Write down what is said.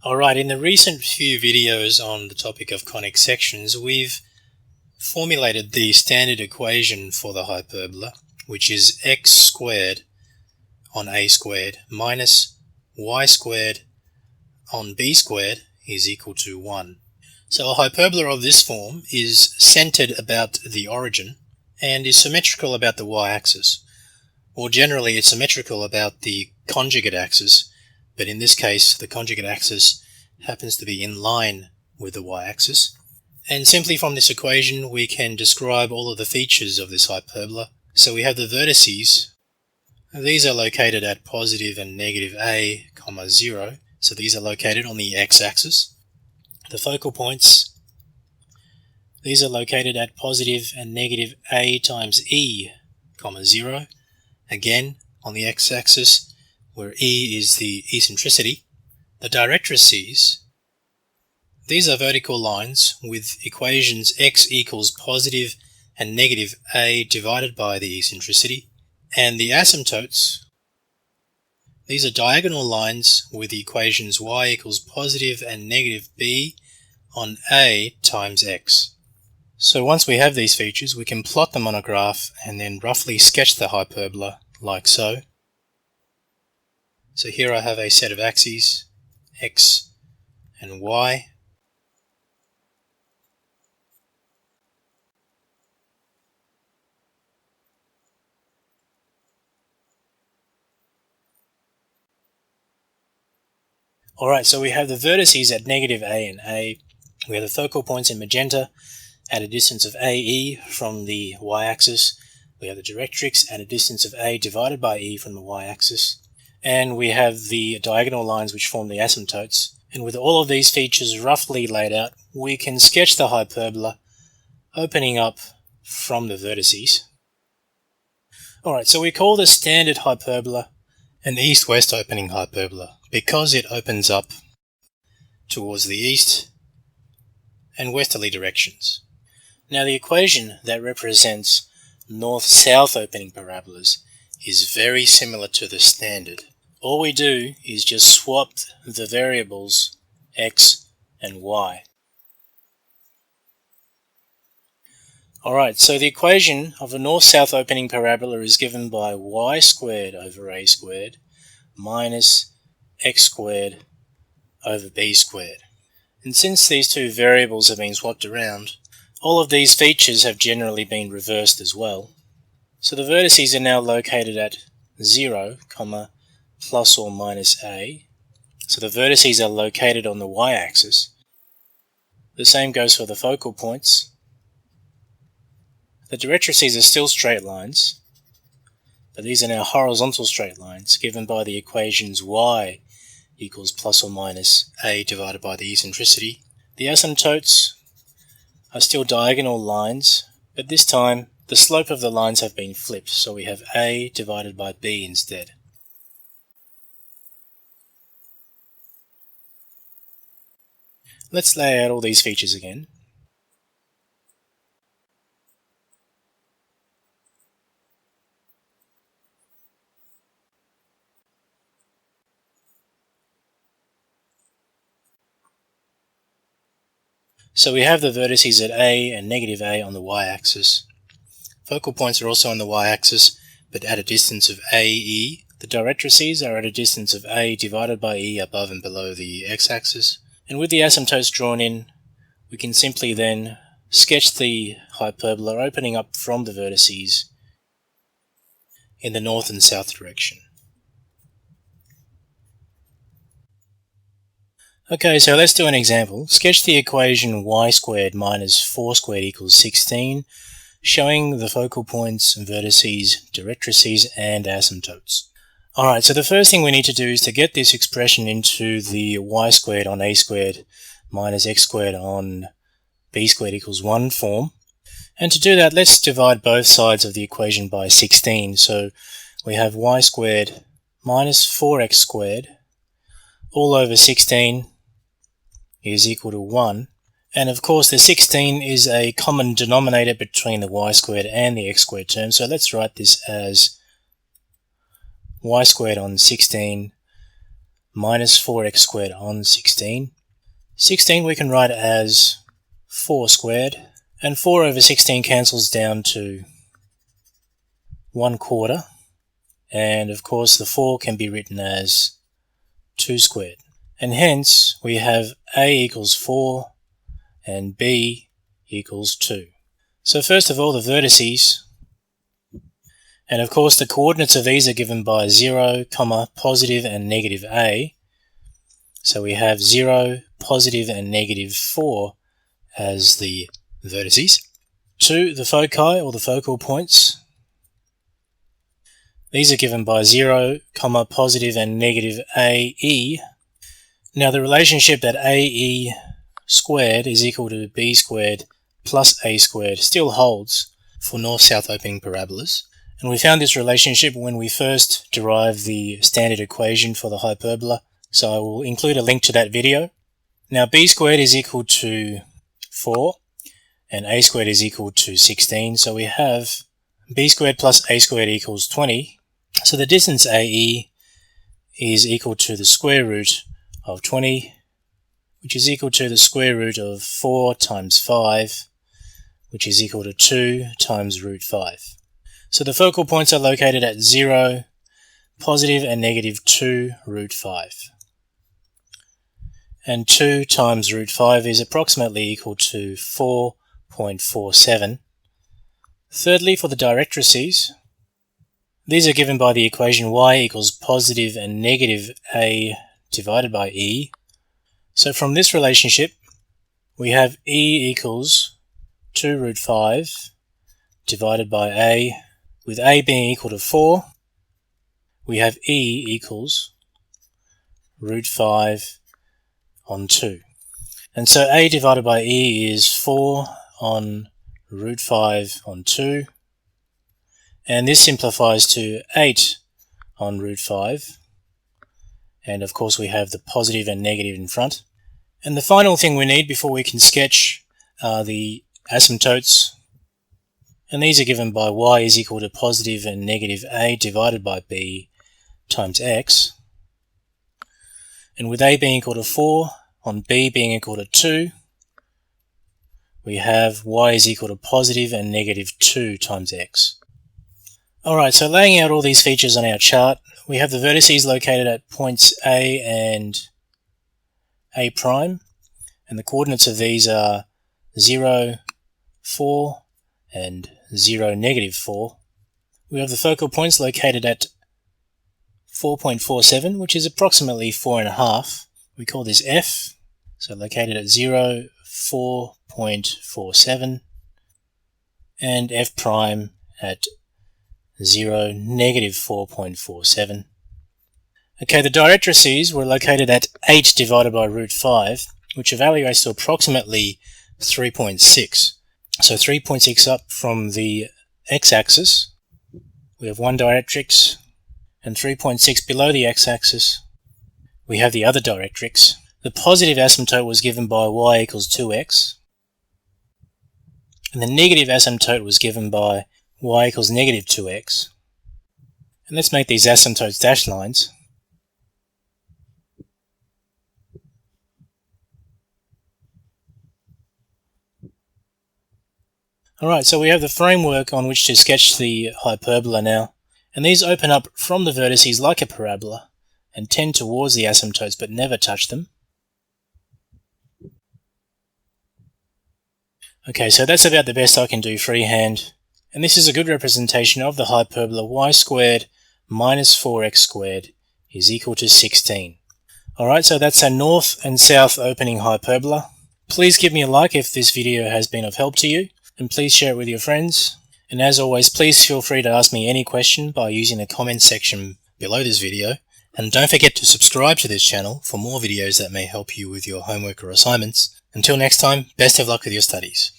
Alright, in the recent few videos on the topic of conic sections, we've formulated the standard equation for the hyperbola, which is x squared on a squared minus y squared on b squared is equal to 1. So a hyperbola of this form is centered about the origin and is symmetrical about the y-axis. Or generally it's symmetrical about the conjugate axis, but in this case the conjugate axis happens to be in line with the y-axis. And simply from this equation we can describe all of the features of this hyperbola. So we have the vertices. These are located at positive and negative a, 0. So these are located on the x-axis. The focal points, these are located at positive and negative a times e, 0. Again, on the x-axis, where e is the eccentricity. The directrices, these are vertical lines with equations x equals positive and negative a divided by the eccentricity. And the asymptotes, these are diagonal lines with the equations y equals positive and negative b on a times x. So once we have these features, we can plot them on a graph and then roughly sketch the hyperbola like so. So here I have a set of axes, x and y. Alright, so we have the vertices at negative a and a. We have the focal points in magenta at a distance of AE from the y-axis. We have the directrix at a distance of a divided by e from the y-axis. And we have the diagonal lines which form the asymptotes. And with all of these features roughly laid out, we can sketch the hyperbola opening up from the vertices. Alright, so we call the standard hyperbola an east-west opening hyperbola because it opens up towards the east and westerly directions. Now the equation that represents north-south opening parabolas is very similar to the standard. All we do is just swap the variables x and y. Alright, so the equation of a north-south opening parabola is given by y squared over a squared minus x squared over b squared. And since these two variables have been swapped around, all of these features have generally been reversed as well. So the vertices are now located at 0, plus or minus a. So the vertices are located on the y-axis. The same goes for the focal points. The directrices are still straight lines, but these are now horizontal straight lines given by the equations y equals plus or minus a divided by the eccentricity. The asymptotes are still diagonal lines, but this time the slope of the lines have been flipped, so we have a divided by b instead. Let's lay out all these features again. So we have the vertices at a and negative a on the y-axis. Focal points are also on the y-axis, but at a distance of AE. The directrices are at a distance of a divided by e above and below the x-axis. And with the asymptotes drawn in, we can simply then sketch the hyperbola opening up from the vertices in the north and south direction. Okay, so let's do an example. Sketch the equation y squared minus 4 squared equals 16, showing the focal points, vertices, directrices, and asymptotes. Alright, so the first thing we need to do is to get this expression into the y squared on a squared minus x squared on b squared equals 1 form. And to do that, let's divide both sides of the equation by 16. So we have y squared minus 4x squared all over 16 is equal to 1. And of course the 16 is a common denominator between the y squared and the x squared term. So let's write this as y squared on 16 minus 4x squared on 16. 16 we can write as 4 squared, and 4 over 16 cancels down to 1/4, and of course the 4 can be written as 2 squared. And hence we have a equals 4 and b equals 2. So first of all, the vertices, and of course the coordinates of these are given by 0, positive and negative a. So we have 0, positive and negative 4 as the vertices. 2, the foci or the focal points. These are given by 0, positive and negative AE. Now the relationship that AE squared is equal to B squared plus A squared still holds for north-south opening parabolas. And we found this relationship when we first derived the standard equation for the hyperbola. So I will include a link to that video. Now B squared is equal to 4 and A squared is equal to 16. So we have B squared plus A squared equals 20. So the distance AE is equal to the square root of 20, which is equal to the square root of 4 times 5, which is equal to 2 times root 5. So the focal points are located at 0, positive and negative 2 root 5. And 2 times root 5 is approximately equal to 4.47. Thirdly, for the directrices, these are given by the equation y equals positive and negative a divided by e. So from this relationship, we have e equals 2 root 5 divided by a, with a being equal to 4. We have e equals root 5 on 2. And so a divided by e is 4 on root 5 on 2. And this simplifies to 8 on root 5. And of course we have the positive and negative in front. And the final thing we need before we can sketch are the asymptotes. And these are given by y is equal to positive and negative a divided by b times x. And with a being equal to 4 on b being equal to 2, we have y is equal to positive and negative 2 times x. Alright, so laying out all these features on our chart, we have the vertices located at points A and A prime, and the coordinates of these are 0, 4, and 0, negative 4. We have the focal points located at 4.47, which is approximately 4.5. We call this F, so located at 0, 4.47, and F prime at 0, negative 4.47. Okay, the directrices were located at 8 divided by root 5, which evaluates to approximately 3.6. So 3.6 up from the x-axis, we have one directrix, and 3.6 below the x-axis, we have the other directrix. The positive asymptote was given by y equals 2x, and the negative asymptote was given by y equals negative 2x. And let's make these asymptotes dashed lines. Alright, so we have the framework on which to sketch the hyperbola now. And these open up from the vertices like a parabola and tend towards the asymptotes but never touch them. Okay, so that's about the best I can do freehand. And this is a good representation of the hyperbola y squared minus 4x squared is equal to 16. Alright, so that's a north and south opening hyperbola. Please give me a like if this video has been of help to you, and please share it with your friends. And as always, please feel free to ask me any question by using the comments section below this video. And don't forget to subscribe to this channel for more videos that may help you with your homework or assignments. Until next time, best of luck with your studies.